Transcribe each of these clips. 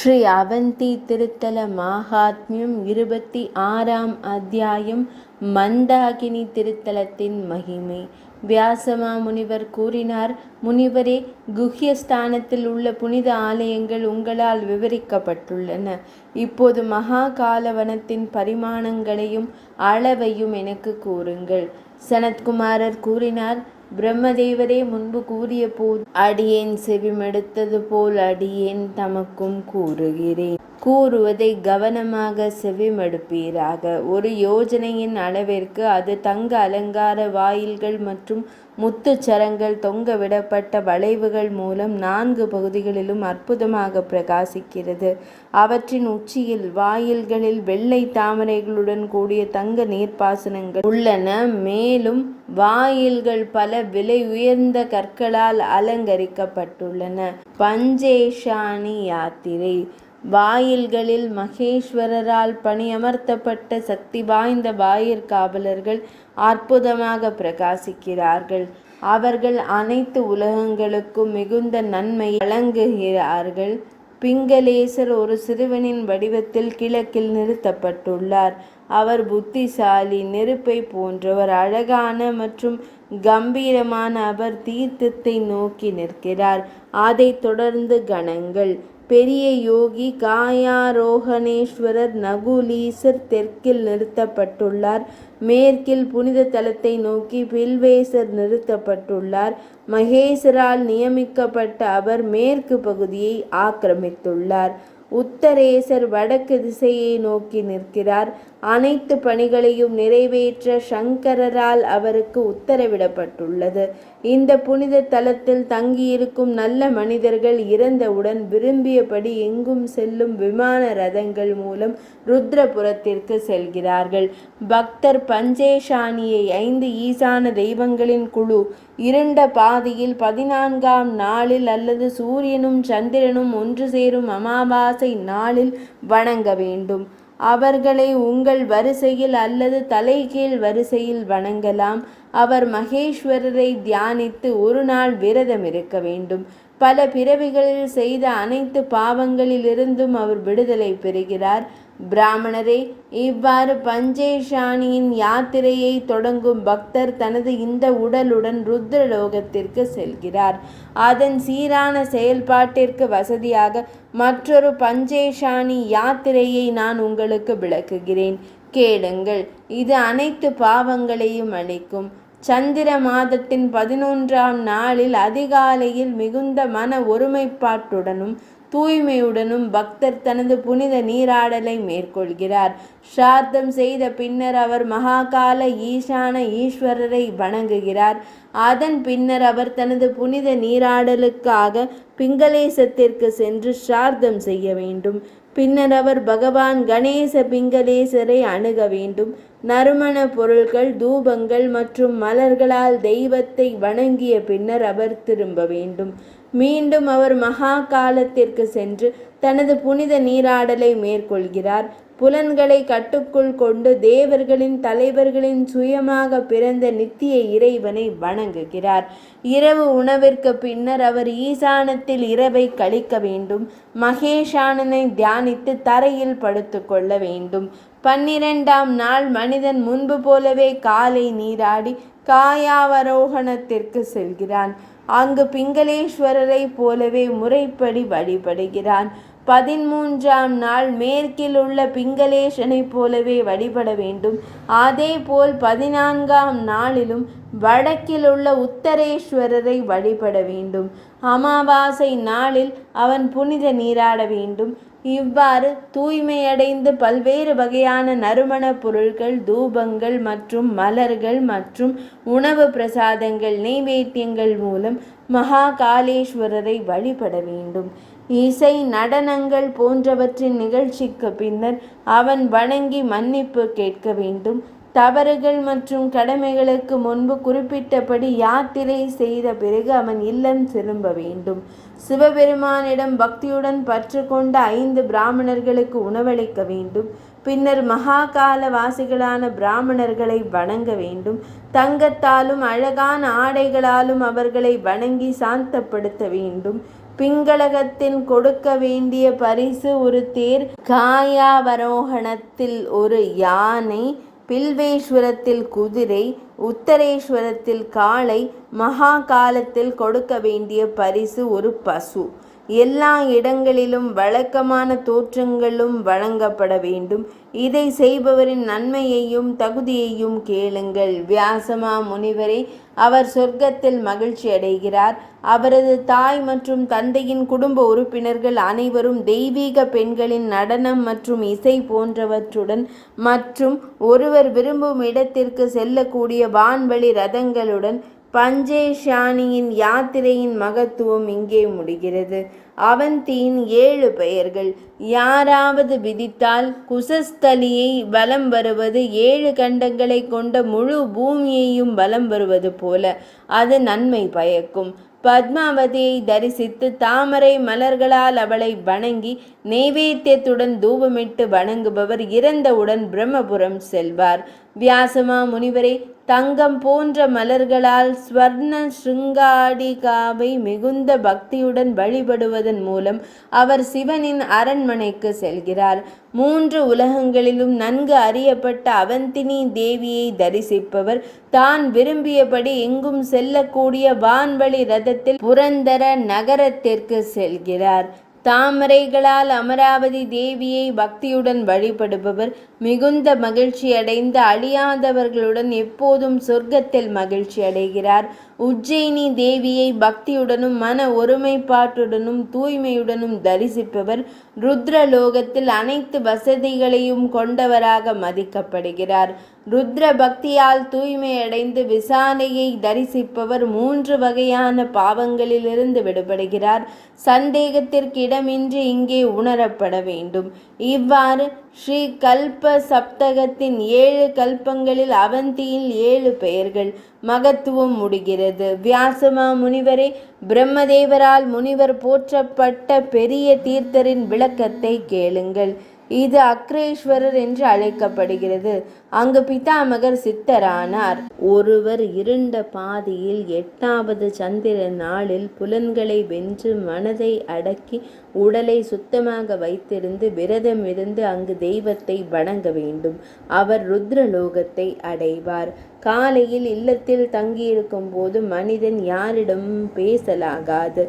ஸ்ரீ அவந்தி திருத்தல மாகாத்மியம் 26ஆம் அத்தியாயம். மந்தாகினி திருத்தலத்தின் மகிமை. வியாசமா முனிவர் கூறினார். முனிவரே, குஹ்யஸ்தானத்தில் உள்ள புனித ஆலயங்கள் உங்களால் விவரிக்கப்பட்டுள்ளன. இப்போது மகா காலவனத்தின் பரிமாணங்களையும் அளவையும் எனக்கு கூறுங்கள். சனத்குமாரர் கூறினார். பிரம்மதேவரே முன்பு கூறிய போது அடியேன் செவிமெடுத்தது போல் அடியேன் தமக்கும் கூறுகிறேன். கூறுவதை கவனமாக செவிமடுப்பீராக. ஒரு யோஜனையின் அளவிற்கு அது தங்க அலங்கார வாயில்கள் மற்றும் முத்துச்சரங்கள் தொங்க விடப்பட்ட வளைவுகள் மூலம் 4 பகுதிகளிலும் அற்புதமாக பிரகாசிக்கிறது. அவற்றின் உச்சியில் வாயில்களில் வெள்ளை தாமரைகளுடன் கூடிய தங்க நீர்ப்பாசனங்கள் உள்ளன. மேலும் வாயில்கள் பல விலை உயர்ந்த கற்களால் அலங்கரிக்கப்பட்டுள்ளன. பஞ்சேஷாணி யாத்திரை. வாயில்களில் மகேஸ்வரரால் பணியமர்த்தப்பட்ட சக்தி வாய்ந்த வாயிற்காவலர்கள் அற்புதமாக பிரகாசிக்கிறார்கள். அவர்கள் அனைத்து உலகங்களுக்கும் மிகுந்த நன்மை வழங்குகிறார்கள். பிங்களேசர் ஒரு சிறுவனின் வடிவத்தில் கிழக்கில் நிறுத்தப்பட்டுள்ளார். அவர் புத்திசாலி, நெருப்பை போன்றவர், அழகான மற்றும் கம்பீரமான அவர் தீர்த்தத்தை நோக்கி நிற்கிறார். அதைத் தொடர்ந்து கணங்கள். பெரிய யோகி காயாரோகணேஸ்வரர் நகுலீசர் தெற்கில் நிறுத்தப்பட்டுள்ளார். மேற்கில் புனித தலத்தை நோக்கி பில்வேசர் நிறுத்தப்பட்டுள்ளார். மகேசரால் நியமிக்கப்பட்ட அவர் மேற்கு பகுதியை ஆக்கிரமித்துள்ளார். உத்தரேசர் வடக்கு திசையை நோக்கி நிற்கிறார். அனைத்து பணிகளையும் நிறைவேற்ற சங்கரரால் அவருக்கு உத்தரவிடப்பட்டுள்ளது. இந்த புனித தலத்தில் தங்கியிருக்கும் நல்ல மனிதர்கள் இறந்தவுடன் விரும்பியபடி எங்கும் செல்லும் விமான ரதங்கள் மூலம் ருத்ரபுரத்திற்கு செல்கிறார்கள். பக்தர் பஞ்சேஷாணியை 5 ஈசான தெய்வங்களின் குழு இருண்ட பாதையில் 14ஆம் நாளில் அல்லது சூரியனும் சந்திரனும் ஒன்று சேரும் அமாவாசை நாளில் வணங்க வேண்டும். அவர்களை உங்கள் வரிசையில் அல்லது தலைகீழ் வரிசையில் வணங்கலாம். அவர் மகேஸ்வரரை தியானித்து ஒரு நாள் விரதம் இருக்க வேண்டும். பல பிறவிகளில் செய்த அனைத்து பாவங்களிலிருந்தும் அவர் விடுதலை பெறுகிறார். பிராமணரே, இவ்வாறு பஞ்சேஷாணியின் யாத்திரையை தொடங்கும் பக்தர் தனது இந்த உடலுடன் ருத்ரலோகத்திற்கு செல்கிறார். அதன் சீரான செயல்பாட்டிற்கு வசதியாக மற்றொரு பஞ்சேஷாணி யாத்திரையை நான் உங்களுக்கு விளக்குகிறேன். கேளுங்கள். இது அனைத்து பாவங்களையும் அளிக்கும். சந்திர மாதத்தின் 11ஆம் நாளில் அதிகாலையில் மிகுந்த மன ஒருமைப்பாட்டுடனும் தூய்மையுடனும் பக்தர் தனது புனித நீராடலை மேற்கொள்கிறார். ஸ்ராத்தம் செய்த பின்னர் அவர் மகாகால ஈசான ஈஸ்வரரை வணங்குகிறார். அதன் பின்னர் அவர் தனது புனித நீராடலுக்காக பிங்களேசத்திற்கு சென்று ஸ்ராத்தம் செய்ய வேண்டும். பின்னர் அவர் பகவான் கணேச பிங்களேசரை அணுக வேண்டும். நறுமண பொருட்கள், தூபங்கள் மற்றும் மலர்களால் தெய்வத்தை வணங்கிய பின்னர் அவர் திரும்ப வேண்டும். மீண்டும் அவர் மகா காலத்திற்கு சென்று தனது புனித நீராடலை மேற்கொள்கிறார். புலன்களை கட்டுக்குள் கொண்டு தேவர்களின் தலைவர்களின் சுயமாக பிறந்த நித்திய இறைவனை வணங்குகிறார். இரவு உணவிற்கு பின்னர் அவர் ஈசானத்தில் இரவை கழிக்க வேண்டும். மகேஷானனை தியானித்து தரையில் படுத்து கொள்ள வேண்டும். 12ஆம் நாள் மனிதன் முன்பு போலவே காலை நீராடி காயாவரோகணத்திற்கு செல்கிறான். அங்கு பிங்களேஸ்வரரை போலவே முறைப்படி வழிபடுகிறான். 13ஆம் நாள் மேற்கில் உள்ள பிங்களேசனை போலவே வழிபட வேண்டும். அதேபோல் 14ஆம் நாளிலும் வடக்கில் உள்ள உத்தரேஸ்வரரை வழிபட வேண்டும். அமாவாசை நாளில் அவன் புனித நீராட வேண்டும். இவ்வாறு தூய்மையடைந்து பல்வேறு வகையான நறுமண பொருட்கள், தூபங்கள் மற்றும் மலர்கள் மற்றும் உணவு பிரசாதங்கள், நெய்வேத்தியங்கள் மூலம் மகா காலேஸ்வரரை வழிபட வேண்டும். இசை, நடனங்கள் போன்றவற்றின் நிகழ்ச்சிக்கு பின்னர் அவன் வணங்கி மன்னிப்பு கேட்க வேண்டும். தவறுகள் மற்றும் கடமைகளுக்கு முன்பு குறிப்பிட்டபடி யாத்திரை செய்த பிறகு அவன் இல்லம் திரும்ப வேண்டும். சிவபெருமானிடம் பக்தியுடன் பற்று கொண்ட 5 பிராமணர்களுக்கு உணவளிக்க வேண்டும். பின்னர் மகாகால வாசிகளான பிராமணர்களை வணங்க வேண்டும். தங்கத்தாலும் அழகான ஆடைகளாலும் அவர்களை வணங்கி சாந்தப்படுத்த வேண்டும். பிங்களகத்தின் கொடுக்க வேண்டிய பரிசு ஒரு தேர், காயாவரோகணத்தில் ஒரு யானை, பில்வேஸ்வரத்தில் குதிரை, உத்தரேஸ்வரத்தில் காளை, மகாகாலத்தில் கொடுக்க வேண்டிய பரிசு ஒரு பசு. எல்லா இடங்களிலும் வழக்கமான தோற்றங்களும் வழங்கப்பட வேண்டும். இதை செய்பவரின் நன்மையையும் தகுதியையும் கேளுங்கள். வியாசமா முனிவரே, அவர் சொர்க்கத்தில் மகிழ்ச்சி அடைகிறார். அவரது தாய் மற்றும் தந்தையின் குடும்ப உறுப்பினர்கள் அனைவரும் தெய்வீக பெண்களின் நடனம் மற்றும் இசை போன்றவற்றுடன் மற்றும் ஒருவர் விரும்பும் இடத்திற்கு செல்லக்கூடிய வான்வழி ரதங்களுடன் பஞ்சேஷானியின் யாத்திரையின் மகத்துவம் இங்கே முடிகிறது. அவந்தியின் 7 பெயர்கள். யாராவது விதித்தால் குசஸ்தலியை வலம் வருவது 7 கண்டங்களை கொண்ட முழு பூமியையும் வலம் வருவது போல அது நன்மை பயக்கும். பத்மாவதியை தரிசித்து தாமரை மலர்களால் அவளை வணங்கி நெய்வேத்தியத்துடன் தூபமிட்டு வணங்குபவர் இறந்தவுடன் பிரம்மபுரம் செல்வார். வியாசமா முனிவரே, தங்கம் போன்ற மலர்களால் ஸ்வர்ண ஸ்ருங்காடிகாவை மிகுந்த பக்தியுடன் வழிபடுவதன் மூலம் அவர் சிவனின் அரண்மனைக்கு செல்கிறார். 3 உலகங்களிலும் நன்கு அறியப்பட்ட அவந்தினி தேவியை தரிசிப்பவர் தான் விரும்பியபடி எங்கும் செல்லக்கூடிய வான்வழி ரதத்தில் புரந்தர நகரத்திற்கு செல்கிறார். தாமரைகளால் அமராவதி தேவியை பக்தியுடன் வழிபடுபவர் மிகுந்த மகிழ்ச்சி அடைந்து அழியாதவர்களுடன் எப்போதும் சொர்க்கத்தில் மகிழ்ச்சி அடைகிறார். உஜ்ஜயினி தேவியை பக்தியுடனும் மன ஒருமைப்பாட்டுடனும் தூய்மையுடனும் தரிசிப்பவர் ருத்ரலோகத்தில் அனைத்து வசதிகளையும் கொண்டவராக மதிக்கப்படுகிறார். ருத்ர பக்தியால் தூய்மையடைந்து விசாலையை தரிசிப்பவர் 3 வகையான பாவங்களிலிருந்து விடுபடுகிறார். சந்தேகத்திற்கு இடமின்றி இங்கே உணரப்பட வேண்டும். இவ்வாறு ஸ்ரீ கல்ப சப்தகத்தின் 7 கல்பங்களில் அவந்தியில் 7 பெயர்கள் மகத்துவம் முடிகிறது. வியாசமா முனிவரே, பிரம்மதேவரால் முனிவர் போற்றப்பட்ட பெரிய தீர்த்தரின் விளக்கத்தை கேளுங்கள். இது அக்ரேஸ்வரர் என்று அழைக்கப்படுகிறது. அங்கு பிதாமகர் சித்தரானார். ஒருவர் இருண்ட பாதியில் 8வது சந்திர நாளில் புலன்களை வென்று மனதை அடக்கி உடலை சுத்தமாக வைத்திருந்து விரதம் இருந்து அங்கு தெய்வத்தை வணங்க வேண்டும். அவர் ருத்ரலோகத்தை அடைவார். காலையில் இல்லத்தில் தங்கியிருக்கும் போது மனிதன் யாரிடமும் பேசலாகாது.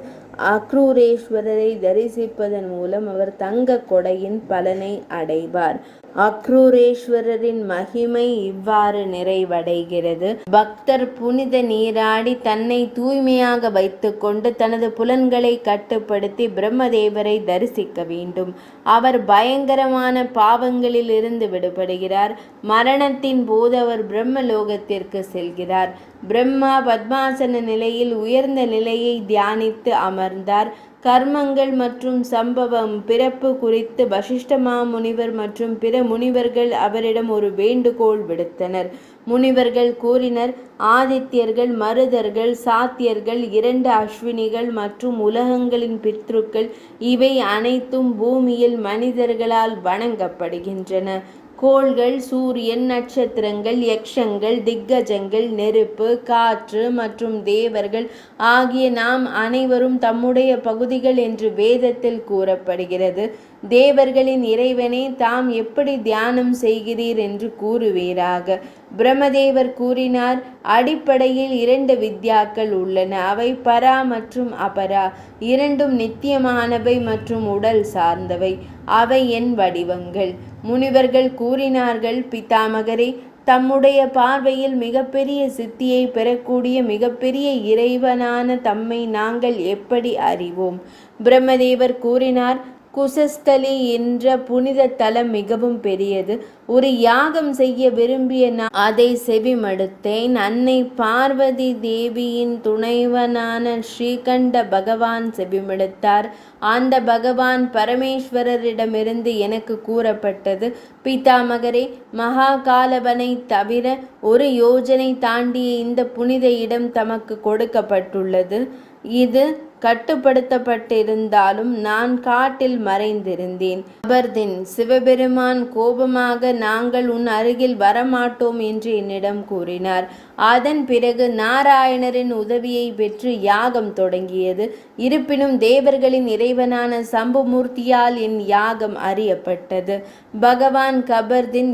அக்ரூரேஸ்வரரை தரிசிப்பதன் மூலம் அவர் தங்க கொடையின் பலனை அடைவார். அக்ரூரேஸ்வரரின் மகிமை இவ்வாறு நிறைவடைகிறது. பக்தர் புனித நீராடி தன்னை தூய்மையாக வைத்துக்கொண்டு தனது புலன்களை கட்டுப்படுத்தி பிரம்மதேவரை தரிசிக்க வேண்டும். அவர் பயங்கரமான பாவங்களில் இருந்து விடுபடுகிறார். மரணத்தின் போது அவர் பிரம்மலோகத்திற்கு செல்கிறார். பிரம்மா பத்மாசன நிலையில் உயர்ந்த நிலையை தியானித்து அமர்ந்தார். கர்மங்கள் மற்றும் சம்பவம் பிறப்பு குறித்து வசிஷ்ட மாமுனிவர் மற்றும் பிற முனிவர்கள் அவரிடம் ஒரு வேண்டுகோள் விடுத்தனர். முனிவர்கள் கூறினர், ஆதித்யர்கள், மருதர்கள், சாத்தியர்கள், 2 அஸ்வினிகள் மற்றும் உலகங்களின் பித்ருக்கள் இவை அனைத்தும் பூமியில் மனிதர்களால் வணங்கப்படுகின்றன. கோள்கள், சூரியன், நட்சத்திரங்கள், யக்ஷங்கள், திக்கஜங்கள், நெருப்பு, காற்று மற்றும் தேவர்கள் ஆகிய நாம் அனைவரும் தம்முடைய பகுதிகள் என்று வேதத்தில் கூறப்படுகிறது. தேவர்களின் இறைவனை தாம் எப்படி தியானம் செய்கிறீர் என்று கூறுவீராக. பிரம்மதேவர் கூறினார், அடிப்படையில் 2 வித்யாக்கள் உள்ளன. அவை பரா மற்றும் அபரா. 2ம் நித்தியமானவை மற்றும் உடல் சார்ந்தவை. அவை என் வடிவங்கள். முனிவர்கள் கூறினார்கள், பிதாமகரே, தம்முடைய பார்வையில் மிகப்பெரிய சித்தியை பெறக்கூடிய மிகப்பெரிய இறைவனான தம்மை நாங்கள் எப்படி அறிவோம்? பிரம்மதேவர் கூறினார், குசஸ்தலி என்ற புனித தலம் மிகவும் பெரியது. ஒரு யாகம் செய்ய விரும்பிய நான் அதை செவிமடுத்தேன். அன்னை பார்வதி தேவியின் துணைவனான ஸ்ரீகண்ட பகவான் செவிமடுத்தார். அந்த பகவான் பரமேஸ்வரரிடமிருந்து எனக்கு கூறப்பட்டது, பிதாமகரே, மகாகாலவனை தவிர 1 யோஜனை தாண்டிய இந்த புனித இடம் தமக்கு கொடுக்கப்பட்டுள்ளது. இது கட்டுப்படுத்தப்பட்டிருந்தாலும் நான் காட்டில் மறைந்திருந்தேன். கபர்தீன்: சிவபெருமான் கோபமாக நாங்கள் உன் அருகில் வரமாட்டோம் என்று என்னிடம் கூறினார். அதன் பிறகு நாராயணரின் உதவியை பெற்று யாகம் தொடங்கியது. இருப்பினும் தேவர்களின் இறைவனான சம்புமூர்த்தியால் என் யாகம் அறியப்பட்டது. பகவான் கபர்தீன்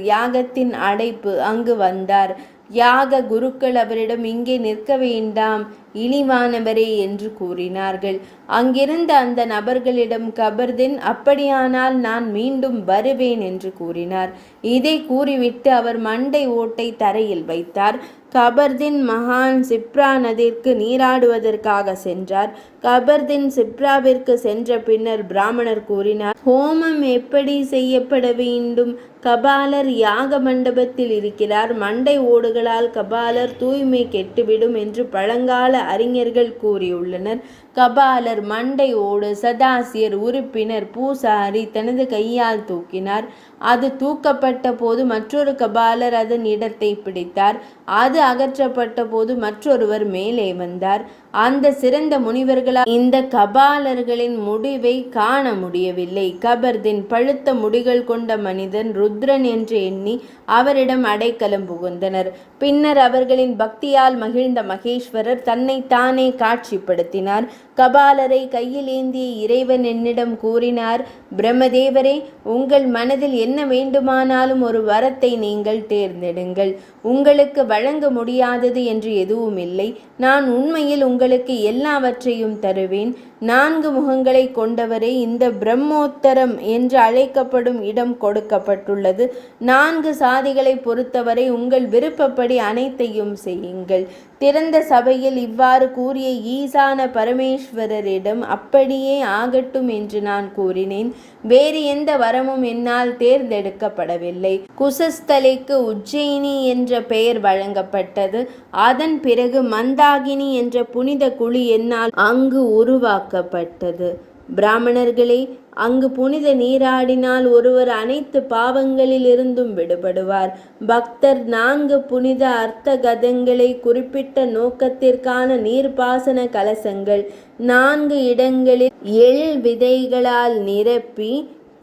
யாகத்தின் அடைப்பு அங்கு வந்தார். யாக குருக்கள் அவரிடம் இங்கே நிற்க வேண்டாம், இழிவானவரே என்று கூறினார்கள். அங்கிருந்த அந்த நபர்களிடம் கபர்தீன் அப்படியானால் நான் மீண்டும் வருவேன் என்று கூறினார். இதை கூறிவிட்டு அவர் மண்டை ஓட்டை தரையில் வைத்தார். கபர்தீன் மகான் சிப்ரா நதிக்கு நீராடுவதற்காக சென்றார். கபர்தீன் சிப்ராவிற்கு சென்ற பின்னர் பிராமணர் கூறினார், ஹோமம் எப்படி செய்யப்பட வேண்டும்? கபாலர் யாக மண்டபத்தில் இருக்கிறார். மண்டை ஓடுகளால் கபாலர் தூய்மை கெட்டுவிடும் என்று பழங்கால அறிஞர்கள் கூறியுள்ளனர். கபாலர் மண்டை ஓடு சதாசியர் உறுப்பினர் பூசாரி தனது கையால் தூக்கினார். அது தூக்கப்பட்ட போது மற்றொரு கபாலர் அதன் இடத்தை பிடித்தார். அது அகற்றப்பட்ட போது மற்றொருவர் மேலே வந்தார். அந்த சிறந்த முனிவர்களால் இந்த கபாலர்களின் முடிவை காண முடியவில்லை. கபர்தீன் பழுத்த முடிகள் கொண்ட மனிதன் ருத்ரன் என்று எண்ணி அவரிடம் அடைக்கலம் புகுந்தனர். பின்னர் அவர்களின் பக்தியால் மகிழ்ந்த மகேஸ்வரர் தன்னை தானே காட்சிப்படுத்தினார். கபாலரை கையில் ஏந்திய இறைவன் என்னிடம் கூறினார், பிரம்மதேவரே, உங்கள் மனதில் என்ன வேண்டுமானாலும் ஒரு வரத்தை நீங்கள் தேர்ந்தெடுங்கள். உங்களுக்கு வழங்க முடியாதது என்று எதுவும் இல்லை. நான் உண்மையில் உங்களுக்கு எல்லாவற்றையும் தருவேன். 4 முகங்களை கொண்டவரே, இந்த பிரம்மோத்தரம் என்று அழைக்கப்படும் இடம் கொடுக்கப்பட்டுள்ளது. 4 சாதிகளை பொறுத்தவரை உங்கள் விருப்பப்படி அனைத்தையும் செய்யுங்கள். திறந்த சபையில் இவ்வாறு கூறிய ஈசான பரமேஸ்வரரிடம் அப்படியே ஆகட்டும் என்று நான் கூறினேன். வேறு எந்த வரமும் என்னால் தேர்ந்தெடுக்கப்படவில்லை. குசஸ்தலைக்கு உஜ்ஜயினி என்ற பெயர் வழங்கப்பட்டது. அதன் பிறகு மந்தாகினி என்ற புனித குழி என்னால் அங்கு உருவாக்கப்பட்டது. பிராமணர்களே, அங்கு புனித நீராடினால் ஒருவர் அனைத்து பாவங்களிலிருந்தும் விடுபடுவார். பக்தர் 4 புனித அர்த்த கதங்களை குறிப்பிட்ட நோக்கத்திற்கான நீர்ப்பாசன கலசங்கள் 4 இடங்களில் எள் விதைகளால் நிரப்பி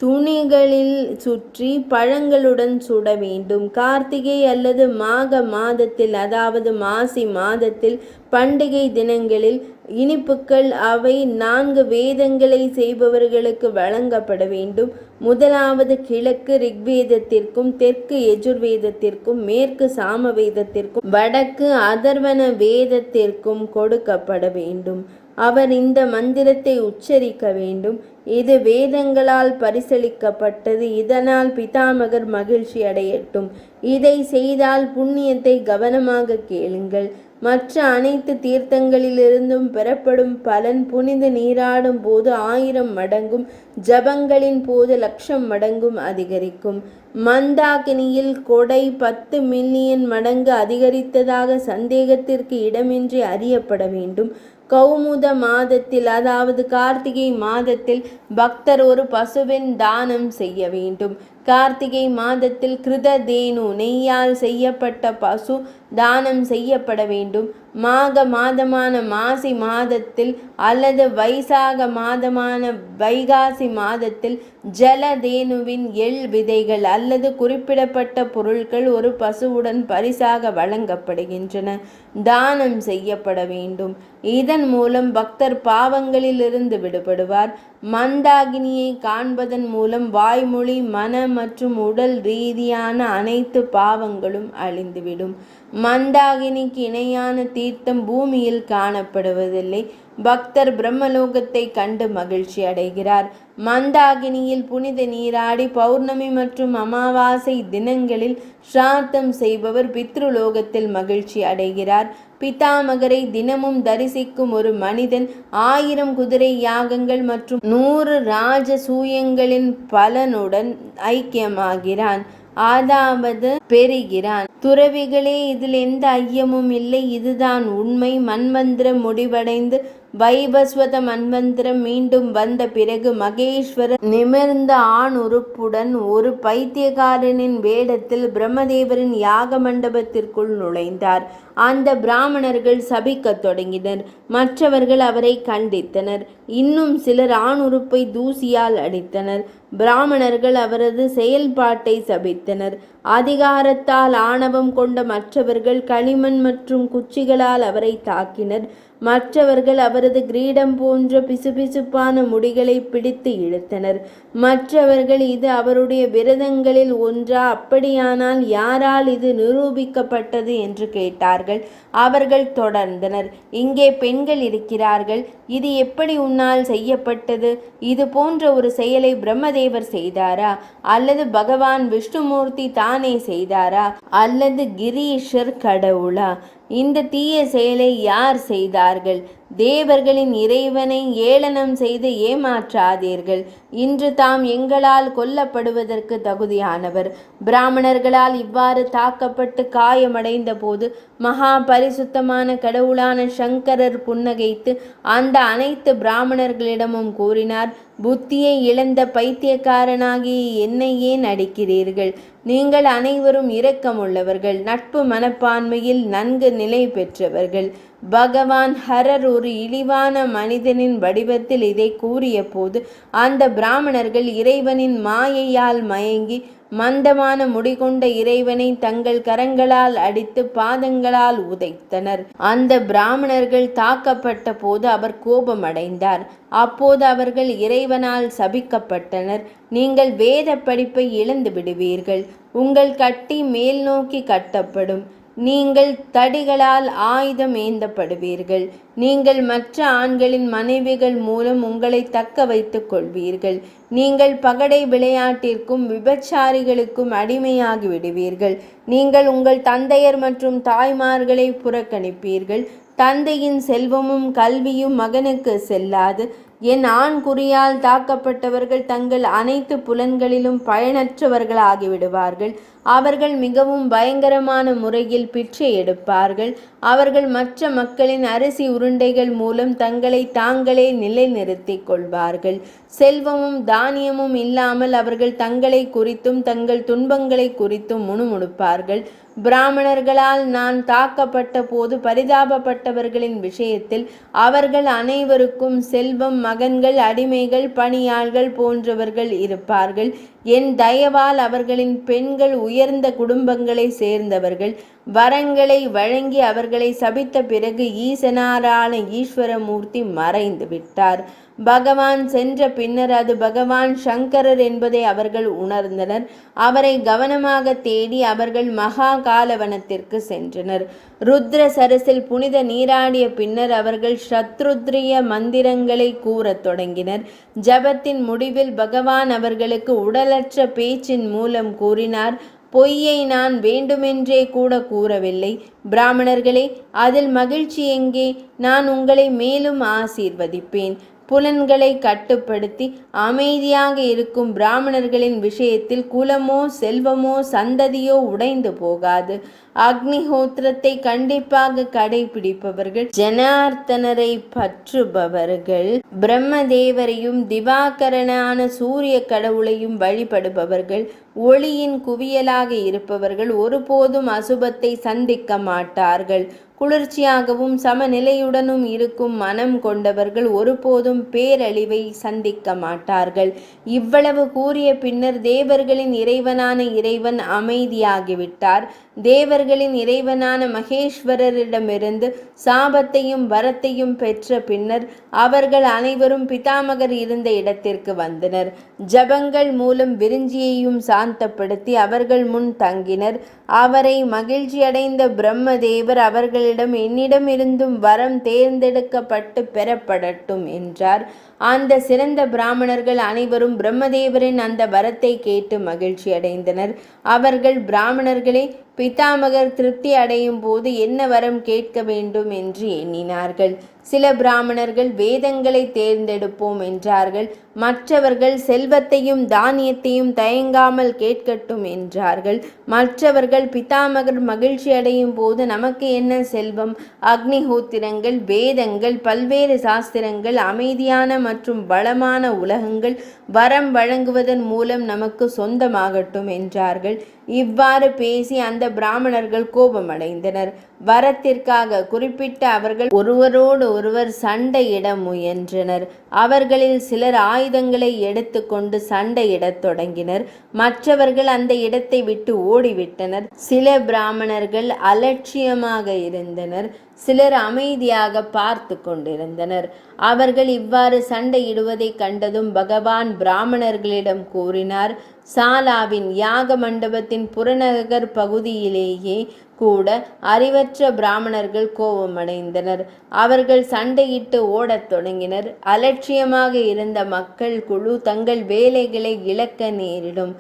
துணிகளில் சுற்றி பழங்களுடன் சுட வேண்டும். கார்த்திகை அல்லது மாக மாதத்தில், அதாவது மாசி மாதத்தில் பண்டிகை தினங்களில் இனிப்புக்கள் அவை 4 வேதங்களை செய்பவர்களுக்கு வழங்கப்பட வேண்டும். முதலாவது கிழக்கு ரிக்வேதத்திற்கும், தெற்கு யஜுர்வேதத்திற்கும், மேற்கு சாம வேதத்திற்கும், வடக்கு அதர்வன வேதத்திற்கும் கொடுக்கப்பட வேண்டும். அவர் இந்த மந்திரத்தை உச்சரிக்க வேண்டும். இது வேதங்களால் பரிசளிக்கப்பட்டது. இதனால் பிதாமகர் மகிழ்ச்சி அடையட்டும். இதை செய்தால் புண்ணியத்தை கவனமாக கேளுங்கள். மற்ற அனைத்து தீர்த்தங்களிலிருந்தும் பெறப்படும் பலன் புனித நீராடும் போது 1000 மடங்கும், ஜபங்களின் போது 1,00,000 மடங்கும் அதிகரிக்கும். மந்தாகினியில் கொடை 10 மில்லியன் மடங்கு அதிகரித்ததாக சந்தேகத்திற்கு இடமின்றி அறியப்பட வேண்டும். கௌமுத மாதத்தில், அதாவது கார்த்திகை மாதத்தில் பக்தர் ஒரு பசுவின் தானம் செய்ய வேண்டும். கார்த்திகை மாதத்தில் கிருததேனு நெய்யால் செய்யப்பட்ட பசு தானம் செய்யப்பட வேண்டும். மாக மாதமான மாசி மாதத்தில் அல்லது வைசாக மாதமான வைகாசி மாதத்தில் ஜலதேனுவின் எள் விதைகள் அல்லது குறிப்பிடப்பட்ட பொருட்கள் ஒரு பசுவுடன் பரிசாக வழங்கப்படுகின்றன, தானம் செய்யப்பட வேண்டும். இதன் மூலம் பக்தர் பாவங்களிலிருந்து விடுபடுவார். மந்தாகினியை காண்பதன் மூலம் வாய்மொழி, மன மற்றும் உடல் ரீதியான அனைத்து பாவங்களும் அழிந்துவிடும். மந்தாகினிக்கு இணையான தீர்த்தம் பூமியில் காணப்படுவதில்லை. பக்தர் பிரம்மலோகத்தை கண்டு மகிழ்ச்சி அடைகிறார். மந்தாகினியில் புனித நீராடி பௌர்ணமி மற்றும் அமாவாசை தினங்களில் ஸ்ராத்தம் செய்பவர் பித்ருலோகத்தில் மகிழ்ச்சி அடைகிறார். பிதாமகரை தினமும் தரிசிக்கும் ஒரு மனிதன் 1000 குதிரை யாகங்கள் மற்றும் 100 ராஜசூயங்களின் பலனுடன் ஐக்கியமாகிறான், அதாவது பெறுகிறான். துறவிகளே, இதில் எந்த ஐயமும் இல்லை. இதுதான் உண்மை. மன்வந்திரம் முடிவடைந்து வைவஸ்வத மன்வந்திரம் மீண்டும் வந்த பிறகு மகேஸ்வரர் நிமிர்ந்த ஆண் உறுப்புடன் ஒரு பைத்தியக்காரனின் வேடத்தில் பிரம்மதேவரின் யாக மண்டபத்திற்குள் நுழைந்தார். அந்த பிராமணர்கள் சபிக்கத் தொடங்கினர். மற்றவர்கள் அவரை கண்டித்தனர். இன்னும் சிலர் ஆண் உறுப்பை தூசியால் அடித்தனர். பிராமணர்கள் அவரது செயல்பாட்டை சபித்தனர். அதிகாரத்தால் ஆணவம் கொண்ட மற்றவர்கள் களிமண் மற்றும் குச்சிகளால் அவரை தாக்கினர். மற்றவர்கள் அவரது கிரீடம் போன்ற பிசுபிசுப்பான முடிகளை பிடித்து இழுத்தனர். மற்றவர்கள் இது அவருடைய விரதங்களில் ஒன்றா, அப்படியானால் யாரால் இது நிரூபிக்கப்பட்டது என்று கேட்டார்கள். அவர்கள் தொடர்ந்தனர், இங்கே பெண்கள் இருக்கிறார்கள், இது எப்படி உன்னால் செய்யப்பட்டது? இது போன்ற ஒரு செயலை பிரம்மதேவர் செய்தாரா, அல்லது பகவான் விஷ்ணுமூர்த்தி தானே செய்தாரா, அல்லது கிரீஷர் கடவுளா? இந்த தீய செயலை யார் செய்தார்கள்? தேவர்களின் இறைவனை ஏளனம் செய்து ஏமாற்றாதீர்கள். இன்று தாம் எங்களால் கொல்லப்படுவதற்கு தகுதியானவர். பிராமணர்களால் இவ்வாறு தாக்கப்பட்டு காயமடைந்த போது மகா பரிசுத்தமான கடவுளான சங்கரர் புன்னகைத்து அந்த அனைத்து பிராமணர்களிடமும் கூறினார், புத்தியை இழந்த பைத்தியக்காரனாகிய என்னை ஏன் அடிக்கிறீர்கள்? நீங்கள் அனைவரும் இரக்கமுள்ளவர்கள், நட்பு மனப்பான்மையில் நன்கு நிலை பெற்றவர்கள். பகவான் ஹரர் ஒரு இழிவான மனிதனின் வடிவத்தில் இதை கூறிய போது அந்த பிராமணர்கள் இறைவனின் மாயையால் மயங்கி மந்தமான முடிகொண்ட இறைவனை தங்கள் கரங்களால் அடித்து பாதங்களால் உதைத்தனர். அந்த பிராமணர்கள் தாக்கப்பட்ட போது அவர் கோபமடைந்தார். அப்போது அவர்கள் இறைவனால் சபிக்கப்பட்டனர். நீங்கள் வேத படிப்பை இழந்து விடுவீர்கள். உங்கள் கட்டி மேல் நோக்கி கட்டப்படும். நீங்கள் தடிகளால் ஆயுதம் ஏந்தப்படுவீர்கள். நீங்கள் மற்ற ஆண்களின் மனைவிகள் மூலம் உங்களை தக்க வைத்துக் கொள்வீர்கள். நீங்கள் பகடை விளையாட்டிற்கும் விபச்சாரிகளுக்கும் அடிமையாகி விடுவீர்கள். நீங்கள் உங்கள் தந்தையர் மற்றும் தாய்மார்களை புறக்கணிப்பீர்கள். தந்தையின் செல்வமும் கல்வியும் மகனுக்கு செல்லாது. என் ஆண் குறியால் தாக்கப்பட்டவர்கள் தங்கள் அனைத்து புலன்களிலும் பயனற்றவர்களாகிவிடுவார்கள். அவர்கள் மிகவும் பயங்கரமான முறையில் பிச்சை எடுப்பார்கள். அவர்கள் மற்ற மக்களின் அரிசி உருண்டைகள் மூலம் தங்களை தாங்களே நிலைநிறுத்திக் கொள்வார்கள். செல்வமும் தானியமும் இல்லாமல் அவர்கள் தங்களை குறித்தும் தங்கள் துன்பங்களை குறித்தும் முணுமுணுப்பார்கள். பிராமணர்களால் நான் தாக்கப்பட்ட போது பரிதாபப்பட்டவர்களின் விஷயத்தில் அவர்கள் அனைவருக்கும் செல்வம், மகன்கள், அடிமைகள், பணியாள்கள் போன்றவர்கள் இருப்பார்கள். என் தயவால் அவர்களின் பெண்கள் உயர்ந்த குடும்பங்களை சேர்ந்தவர்கள். வரங்களை வழங்கி அவர்களை சபித்த பிறகு ஈசனாரான ஈஸ்வரமூர்த்தி மறைந்து விட்டார். பகவான் சென்ற பின்னர் அது பகவான் சங்கரர் என்பதை அவர்கள் உணர்ந்தனர். அவரை கவனமாக தேடி அவர்கள் மகா காலவனத்திற்கு சென்றனர். ருத்ர சரஸில் புனித நீராடிய பின்னர் அவர்கள் சத்ருத்ரிய மந்திரங்களை கூறத் தொடங்கினர். ஜபத்தின் முடிவில் பகவான் அவர்களுக்கு உடலற்ற பேச்சின் மூலம் கூறினார், பொய்யை நான் வேண்டுமென்றே கூட கூறவில்லை. பிராமணர்களே, அதில் மகிழ்ச்சி எங்கே? நான் உங்களை மேலும் ஆசீர்வதிப்பேன். புலன்களை கட்டுப்படுத்தி அமைதியாக இருக்கும் பிராமணர்களின் விஷயத்தில் குலமோ செல்வமோ சந்ததியோ உடைந்து போகாது. அக்னிஹோத்திரத்தை கண்டிப்பாக கடைபிடிப்பவர்கள், ஜனார்த்தனரை பற்றுபவர்கள், பிரம்மதேவரையும் திவாகரனான சூரிய கடவுளையும் வழிபடுபவர்கள், ஒளியின் குவியலாக இருப்பவர்கள் ஒருபோதும் அசுபத்தை சந்திக்க மாட்டார்கள். குளிர்ச்சியாகவும் சமநிலையுடனும் இருக்கும் மனம் கொண்டவர்கள் ஒருபோதும் பேரழிவை சந்திக்க மாட்டார்கள். இவ்வளவு கூறிய பின்னர் தேவர்களின் இறைவனான இறைவன் அமைதியாகிவிட்டார். தேவர்களின் இறைவனான மகேஸ்வரரிடமிருந்து சாபத்தையும் வரத்தையும் பெற்ற பின்னர் அவர்கள் அனைவரும் பிதாமகர் இருந்த இடத்திற்கு வந்தனர். ஜபங்கள் மூலம் விரிஞ்சியையும் சாந்தப்படுத்தி அவர்கள் முன் தங்கினர். அவரை மகிழ்ச்சியடைந்த பிரம்மதேவர் அவர்களிடம், என்னிடமிருந்தும் வரம் தேர்ந்தெடுக்கப்பட்டு பெறப்படட்டும் என்றார். அந்த சிறந்த பிராமணர்கள் அனைவரும் பிரம்மதேவரின் அந்த வரத்தை கேட்டு மகிழ்ச்சி அடைந்தனர். அவர்கள், பிராமணர்களே, பிதாமகர் திருப்தி அடையும் போது என்ன வரம் கேட்க வேண்டும் என்று எண்ணினார்கள். சில பிராமணர்கள் வேதங்களை தேர்ந்தெடுப்போம் என்றார்கள். மற்றவர்கள் செல்வத்தையும் தானியத்தையும் தயங்காமல் கேட்கட்டும் என்றார்கள். மற்றவர்கள் பிதாமகர் மகிழ்ச்சி அடையும் போது நமக்கு என்ன செல்வம், அக்னிஹோத்திரங்கள், வேதங்கள், பல்வேறு சாஸ்திரங்கள், அமைதியான மற்றும் வளமான உலகங்கள் வரம் வழங்குவதன் மூலம் நமக்கு சொந்தமாகட்டும் என்றார்கள். இவ்வாறு பேசி அந்த பிராமணர்கள் கோபமடைந்தனர். வரத்திற்காக குறிப்பிட்ட அவர்கள் ஒருவரோடு ஒருவர் சண்டையிட முயன்றனர். அவர்களில் சிலர் ஆயுதங்களை எடுத்துக்கொண்டு சண்டையிடத் தொடங்கினர். மற்றவர்கள் அந்த இடத்தை விட்டு ஓடிவிட்டனர். சில பிராமணர்கள் அலட்சியமாக இருந்தனர். சிலர் அமைதியாக பார்த்து கொண்டிருந்தனர். அவர்கள் இவ்வாறு சண்டையிடுவதை கண்டதும் பகவான் பிராமணர்களிடம் கூறினார், சாலாவின் யாக மண்டபத்தின் புறநகர் பகுதியிலேயே கூட அறிவற்ற பிராமணர்கள் கோபமடைந்தனர். அவர்கள் சண்டையிட்டு ஓடத் தொடங்கினர். அலட்சியமாக இருந்த மக்கள் குழு தங்கள் வேலைகளை இழக்க நேரிடும்.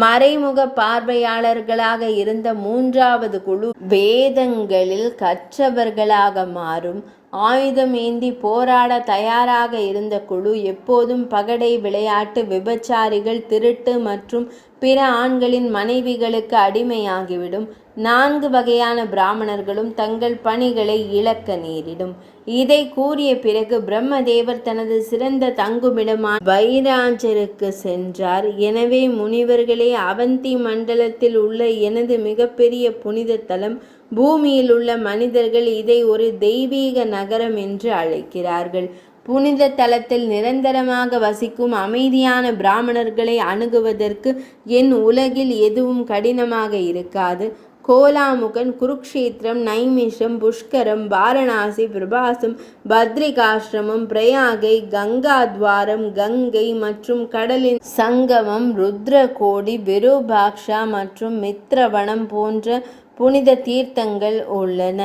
மறைமுக பார்வையாளர்களாக இருந்த மூன்றாவது குழு வேதங்களில் கற்றவர்களாக மாறும். ஆயுதம் ஏந்தி போராட தயாராக இருந்த குழு எப்போதும் பகடை விளையாட்டு, விபச்சாரிகள், திருட்டு மற்றும் பிற ஆண்களின் மனைவிகளுக்கு அடிமையாகிவிடும். 4 வகையான பிராமணர்களும் தங்கள் பணிகளை இழக்க நேரிடும். இதை கூறிய பிறகு பிரம்மதேவர் தனது சிறந்த தங்குமிடமான வைராஜருக்கு சென்றார். எனவே முனிவர்களே, அவந்தி மண்டலத்தில் உள்ள எனது மிகப்பெரிய புனித தலம், பூமியில் உள்ள மனிதர்கள் இதை ஒரு தெய்வீக நகரம் என்று அழைக்கிறார்கள். புனித தலத்தில் நிரந்தரமாக வசிக்கும் அமைதியான பிராமணர்களை அணுகுவதற்கு என் உலகில் எதுவும் கடினமாக இருக்காது. கோலாமுகன், குருக்ஷேத்திரம், நைமிஷம், புஷ்கரம், வாரணாசி, பிரபாசம், பத்ரிகாசிரமம், பிரயாகை, கங்காத்வாரம், கங்கை மற்றும் கடலின் சங்கமம், ருத்ரகோடி, விருபாக்ஷா மற்றும் மித்ரவனம் போன்ற புனித தீர்த்தங்கள் உள்ளன.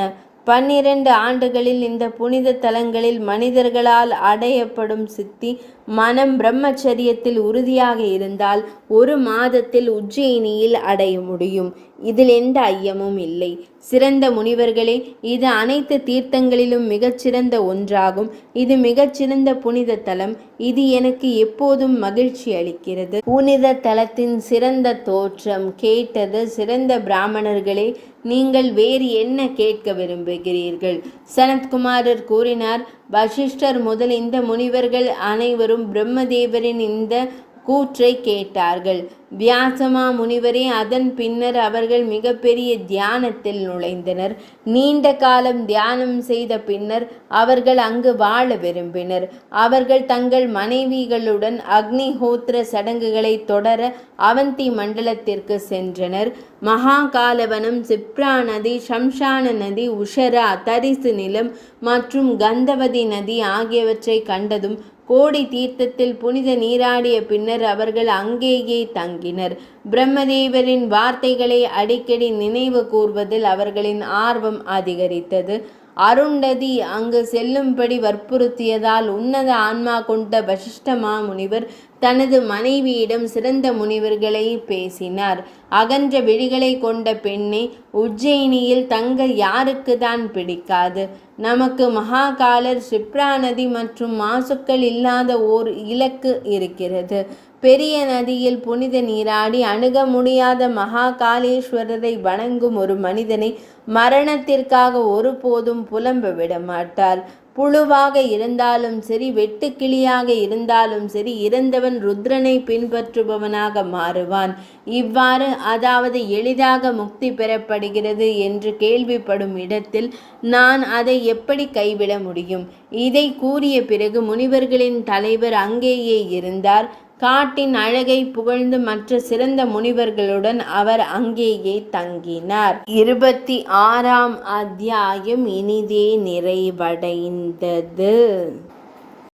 12 ஆண்டுகளில் இந்த புனித தலங்களில் மனிதர்களால் அடையப்படும் சித்தி, மனம் பிரம்மச்சரியத்தில் உறுதியாக இருந்தால் 1 மாதத்தில் உஜ்ஜயினியில் அடைய முடியும். இதில் எந்த ஐயமும் இல்லை. சிறந்த முனிவர்களே, இது அனைத்து தீர்த்தங்களிலும் மிகச்சிறந்த ஒன்றாகும். இது மிகச்சிறந்த புனித தலம். இது எனக்கு எப்போதும் மகிழ்ச்சி அளிக்கிறது. புனித தலத்தின் சிறந்த தோற்றம் கேட்டது. சிறந்த பிராமணர்களே, நீங்கள் வேறு என்ன கேட்க விரும்புகிறீர்கள்? சனத்குமாரர் கூறினார், வசிஷ்டர் முதல் இந்த முனிவர்கள் அனைவரும் பிரம்மதேவரின் இந்த கூற்றை கேட்டார்கள். வியாசமா முனிவரே, அதன் பின்னர் அவர்கள் மிகப்பெரிய தியானத்தில் நுழைந்தனர். நீண்ட காலம் தியானம் செய்த பின்னர் அவர்கள் அங்கு வாழ விரும்பினர். அவர்கள் தங்கள் மனைவிகளுடன் அக்னிஹோத்திர சடங்குகளை தொடர அவந்தி மண்டலத்திற்கு சென்றனர். மகாகாலவனம், சிப்ரா நதி, சம்ஷான நதி, உஷரா, தரிசு நிலம் மற்றும் கந்தவதி நதி ஆகியவற்றை கண்டதும் கோடி தீர்த்தத்தில் புனித நீராடிய பின்னர் அவர்கள் அங்கேயே தங்கினர். பிரம்மதேவரின் வார்த்தைகளை அடிக்கடி நினைவு கூர்வதில் அவர்களின் ஆர்வம் அதிகரித்தது. அருண்டதி அங்கு செல்லும்படி வற்புறுத்தியதால் உன்னத ஆன்மா கொண்ட வசிஷ்ட மாமுனிவர் தனது மனைவியிடம் சிறந்த முனிவர்களை பேசினார். அகன்ற விழிகளை கொண்ட பெண்ணே, உஜ்ஜயினியில் தங்க யாருக்கு தான் பிடிக்காது? நமக்கு மகாகாலர், ஷிப்ரா நதி மற்றும் மாசுக்கள் இல்லாத ஓர் இலக்கு இருக்கிறது. பெரிய நதியில் புனித நீராடி அணுக முடியாத மகாகாலேஸ்வரரை வணங்கும் ஒரு மனிதனை மரணத்திற்காக ஒருபோதும் புலம்ப விட மாட்டார். புழுவாக இருந்தாலும் சரி, வெட்டுக்கிளியாக இருந்தாலும் சரி, இறந்தவன் ருத்ரனை பின்பற்றுபவனாக மாறுவான். இவ்வாறு, அதாவது எளிதாக முக்தி பெறப்படுகிறது என்று கேள்விப்படும் இடத்தில் நான் அதை எப்படி கைவிட முடியும்? இதை கூறிய பிறகு முனிவர்களின் தலைவர் அங்கேயே இருந்தார். காட்டின் அழகை புகழ்ந்து மற்ற சிறந்த முனிவர்களுடன் அவர் அங்கேயே தங்கினார். 26ஆம் அத்தியாயம் இனிதே நிறைவடைந்தது.